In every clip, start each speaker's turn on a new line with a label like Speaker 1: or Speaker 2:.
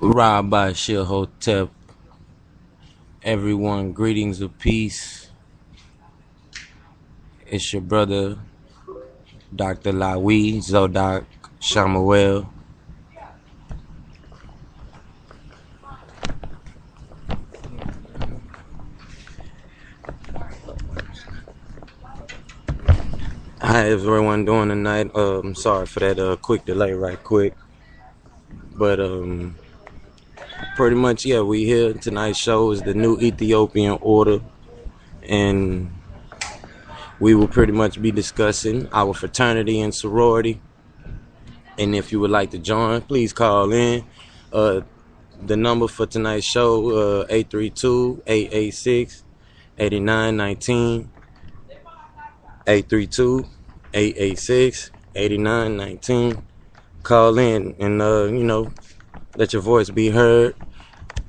Speaker 1: Rabbi Shilhotep, everyone, greetings of peace. It's your brother, Dr. Lawi Zodak Shamuel. How is everyone doing tonight? Sorry for that quick delay right quick. But pretty much, yeah, we here. Tonight's show is the new Ethiopian Order. And we will pretty much be discussing our fraternity and sorority. And if you would like to join, please call in. The number for tonight's show, 832-886-8919. 832-886-8919. Call in and, let your voice be heard.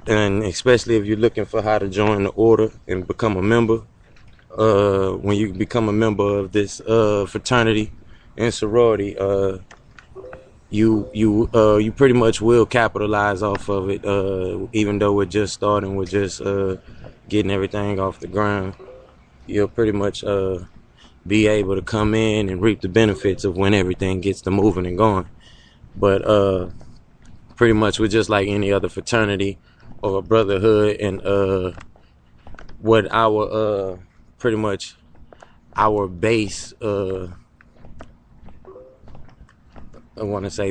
Speaker 1: And especially if you're looking for how to join the order and become a member. When you become a member of this fraternity and sorority, you pretty much will capitalize off of it, even though we're just starting, we're just getting everything off the ground. You'll pretty much be able to come in and reap the benefits of when everything gets to moving and going. But pretty much we're just like any other fraternity or a brotherhood, and what our pretty much our base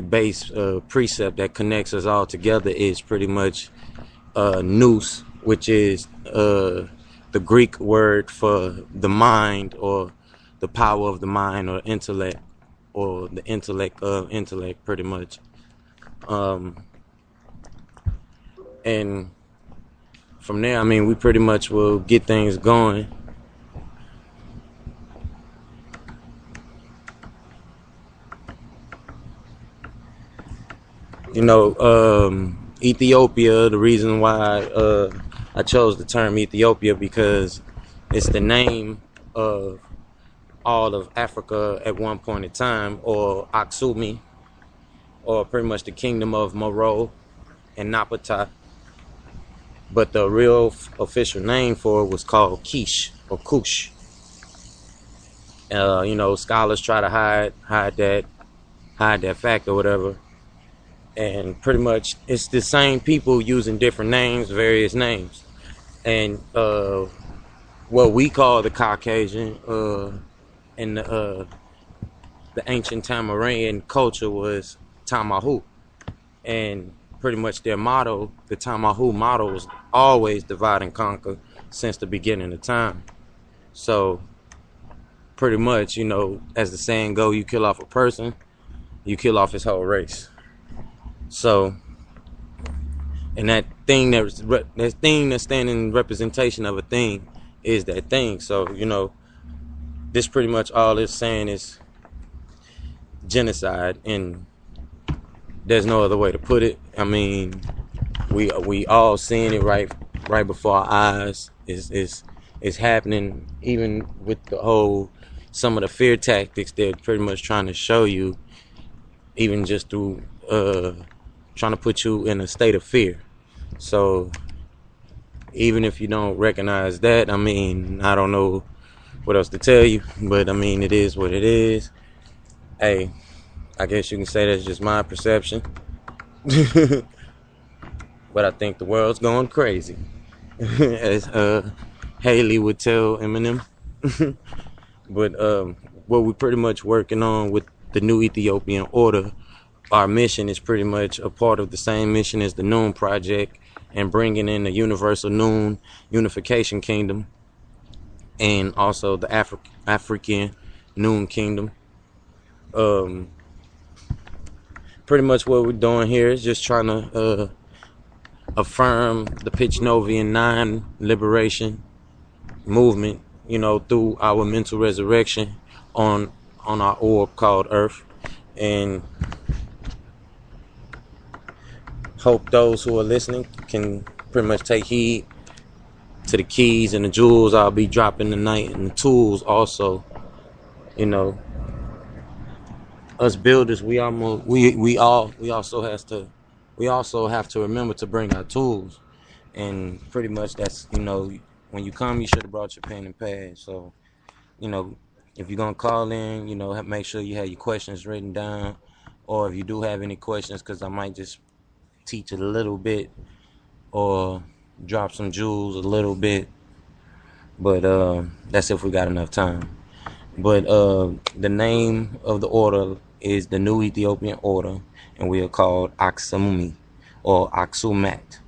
Speaker 1: base precept that connects us all together is pretty much nous, which is the Greek word for the mind, or the power of the mind, or intellect, or the intellect of intellect, pretty much. And from there, I mean, we pretty much will get things going. Ethiopia, the reason why I chose the term Ethiopia, because it's the name of all of Africa at one point in time, or Aksumi, or pretty much the kingdom of Moro and Napata. But the real official name for it was called Kish, or Kush. Scholars try to hide that fact or whatever. And pretty much it's the same people using different names, various names. And what we call the Caucasian in the ancient Tamarian culture was Tamahu. And pretty much their motto, the Tamahu motto, was always divide and conquer since the beginning of time. So pretty much, as the saying go, you kill off a person, you kill off his whole race. So, and that thing that's standing in representation of a thing is that thing. So, this pretty much all it's saying is genocide, and there's no other way to put it. I mean, we all seeing it right before our eyes. It's happening, even with some of the fear tactics they're pretty much trying to show you, even just through trying to put you in a state of fear. So even if you don't recognize that, I mean, I don't know what else to tell you, but I mean, it is what it is. Hey, I guess you can say that's just my perception. But I think the world's going crazy, as Haley would tell Eminem. But what we're pretty much working on with the new Ethiopian Order, our mission is pretty much a part of the same mission as the Noon Project, and bringing in the Universal Noon Unification Kingdom, and also the African Noon Kingdom. Pretty much what we're doing here is just trying to affirm the Pitchnovian 9 liberation movement, through our mental resurrection on our orb called Earth, and hope those who are listening can pretty much take heed to the keys and the jewels I'll be dropping tonight, and the tools also. Us builders, we also has to we also have to remember to bring our tools. And pretty much that's, when you come, you should have brought your pen and pad. So, you know, if you're going to call in, make sure you have your questions written down. Or if you do have any questions, because I might just teach it a little bit or drop some jewels a little bit. But that's if we got enough time. But the name of the order is the New Ethiopian Order, and we are called Aksummi or Aksumat.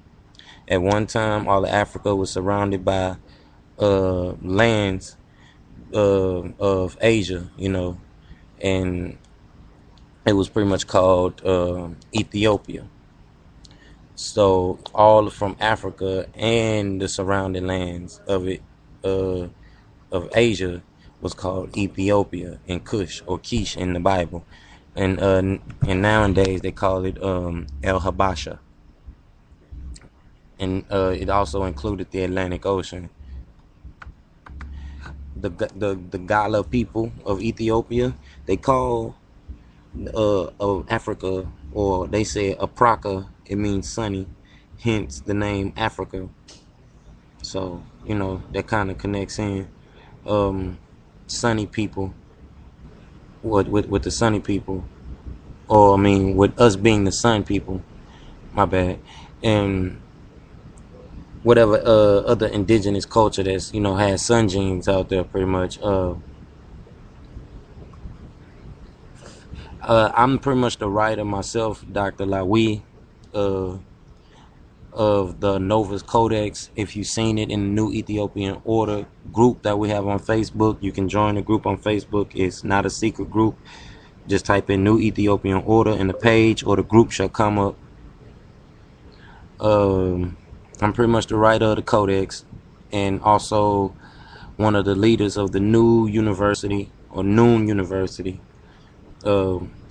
Speaker 1: At one time, all of Africa was surrounded by lands of Asia, and it was pretty much called Ethiopia. So all from Africa and the surrounding lands of it, of Asia, was called Ethiopia and Kush or Kish in the Bible, and nowadays they call it El Habasha, and it also included the Atlantic Ocean. The Gala people of Ethiopia, they call of Africa, or they say Apraka, it means sunny, hence the name Africa. So that kind of connects in. Sunny people, with the sunny people, or I mean with us being the sun people, my bad. And whatever other indigenous culture that's has sun genes out there, pretty much. I'm pretty much the writer myself, Dr. Lawi, of the Novus Codex. If you've seen it in the New Ethiopian Order group that we have on Facebook, you can join the group on Facebook. It's not a secret group. Just type in New Ethiopian Order in the page, or the group shall come up. I'm pretty much the writer of the Codex, and also one of the leaders of the New University, or Noon University.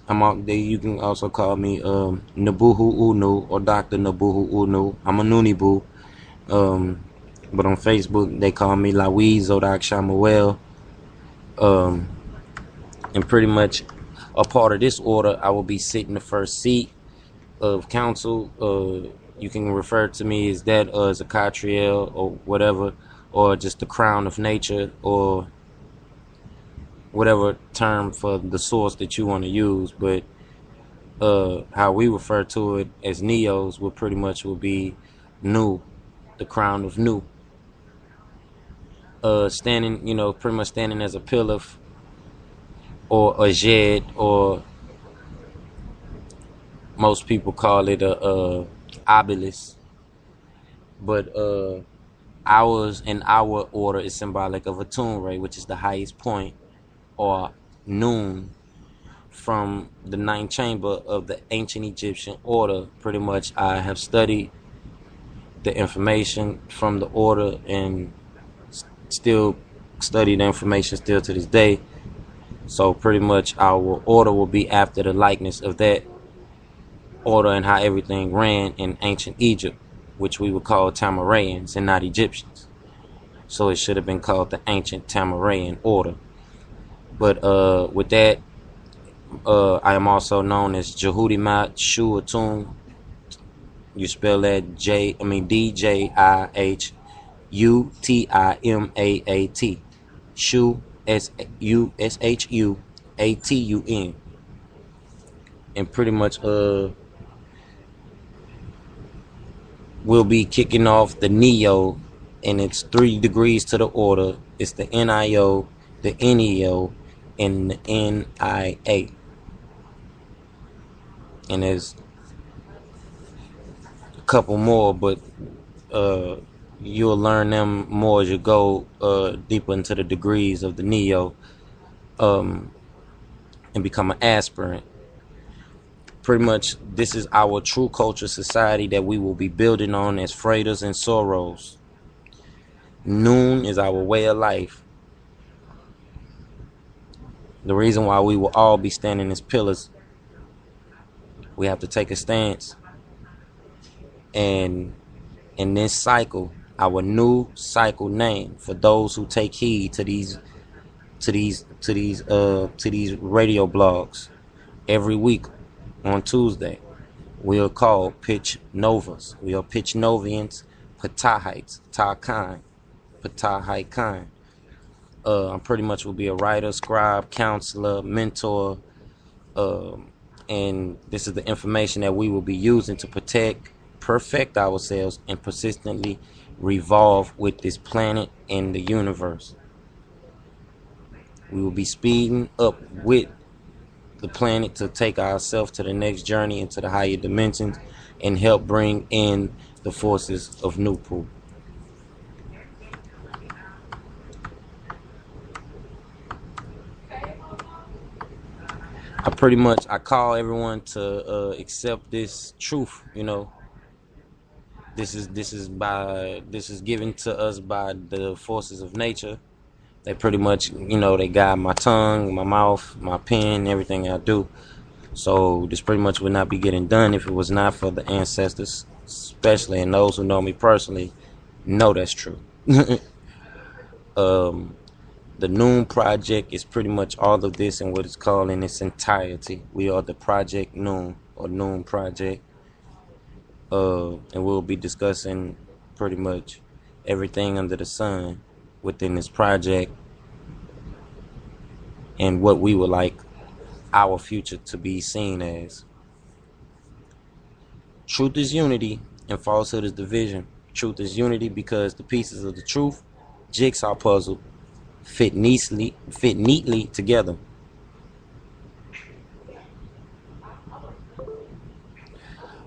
Speaker 1: I'm out there. You can also call me Nabuhu Unu, or Dr. Nabuhu Unu. I'm a Nunibu. But on Facebook they call me Lawi Zodak Shamuel. And pretty much a part of this order, I will be sitting the first seat of council. You can refer to me as that, as a Catriel or whatever, or just the crown of nature, or whatever term for the source that you want to use. But how we refer to it as Neos will be Nu, the crown of Nu. Standing, pretty much standing as a pillar, or a Jed, or most people call it a obelisk. But ours, in our order, is symbolic of a Atunre, which is the highest point, or noon, from the ninth chamber of the ancient Egyptian order. Pretty much I have studied the information from the order, and still study the information still to this day. So pretty much our order will be after the likeness of that order and how everything ran in ancient Egypt, which we would call Tamarayans and not Egyptians. So it should have been called the ancient Tamarayan order. But with that, I am also known as Jehudimat Shuatum. You spell that DJIHUTIMAAT. Shu, SHUATUN. And pretty much we'll be kicking off the Neo, and it's 3 degrees to the order. It's the NIO, the NEO, and the NIA. And there's a couple more, but you'll learn them more as you go deeper into the degrees of the Neo, and become an aspirant. Pretty much this is our true culture society that we will be building on as Freighters and Soros. Noon is our way of life. The reason why we will all be standing as pillars, we have to take a stance. And in this cycle, our new cycle name, for those who take heed to these radio blogs every week on Tuesday, We are called pitch novas. We are pitch novians, patahites, takan, patahaikan. I pretty much will be a writer, scribe, counselor, mentor, and this is the information that we will be using to protect, perfect ourselves, and persistently revolve with this planet and the universe. We will be speeding up with the planet to take ourselves to the next journey into the higher dimensions and help bring in the forces of Nupu. I call everyone to accept this truth. This is given to us by the forces of nature. They pretty much, they guide my tongue, my mouth, my pen, everything I do. So this pretty much would not be getting done if it was not for the ancestors, especially, and those who know me personally know that's true. The Noon Project is pretty much all of this and what it's called in its entirety. We are the Project Noon, or Noon Project. And we'll be discussing pretty much everything under the sun within this project and what we would like our future to be seen as. Truth is unity and falsehood is division. Truth is unity because the pieces of the truth jigsaw puzzle fit neatly together.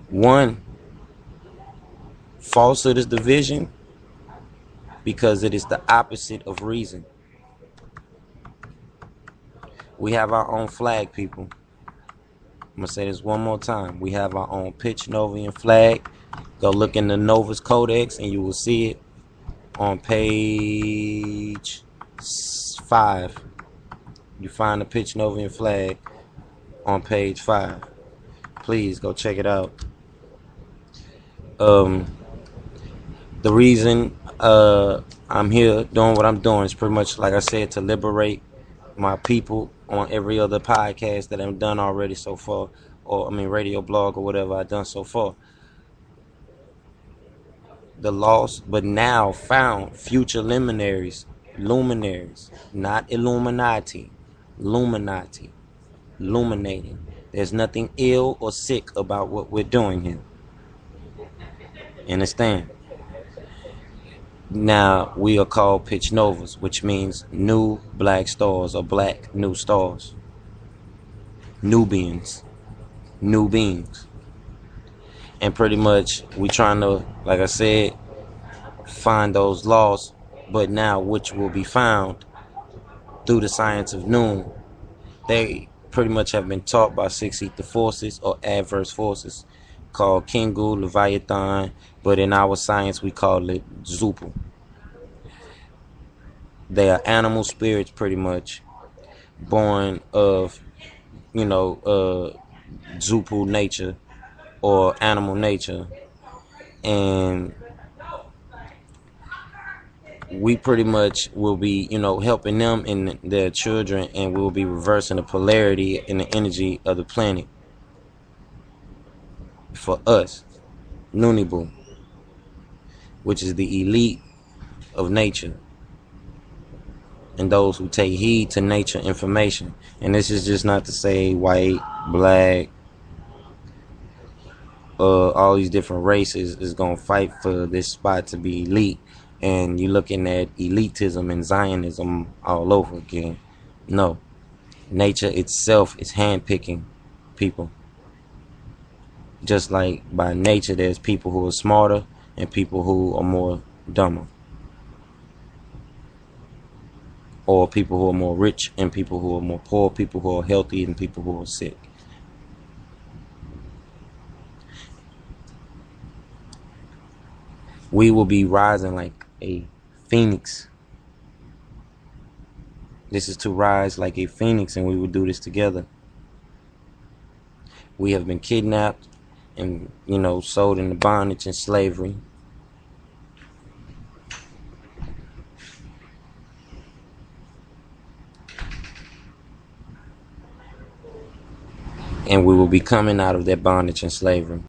Speaker 1: One, falsehood is division because it is the opposite of reason. We have our own flag, people. I'm going to say this one more time. We have our own pitch Novian flag. Go look in the Nova's Codex and you will see it on page 5. You find the pitch Novian flag on page 5. Please go check it out. The reason I'm here doing what I'm doing is pretty much, like I said, to liberate my people on every other podcast that I've done already so far, or radio blog or whatever I've done so far. The lost but now found future luminaries, not Illuminati, illuminating. There's nothing ill or sick about what we're doing here. Understand? Now we are called pitch novas, which means new black stars, or black new stars, Nubians, new beings. And pretty much we trying to, like I said, find those laws, but now which will be found through the science of Noon. They pretty much have been taught by 6 ether forces or adverse forces called Kingu, Leviathan, but in our science we call it Zupu. They are animal spirits pretty much, born of, Zupu nature or animal nature. And we pretty much will be, helping them and their children, and we will be reversing the polarity and the energy of the planet for us, Nunibu, which is the elite of nature and those who take heed to nature information. And this is just not to say white, black, all these different races is going to fight for this spot to be elite, and you're looking at elitism and Zionism all over again. No, nature itself is handpicking people. Just like by nature there's people who are smarter and people who are more dumber, or people who are more rich and people who are more poor, people who are healthy and people who are sick. We will be rising like a phoenix. This is to rise like a phoenix, and we will do this together. We have been kidnapped and, sold into bondage and slavery. and we will be coming out of that bondage and slavery.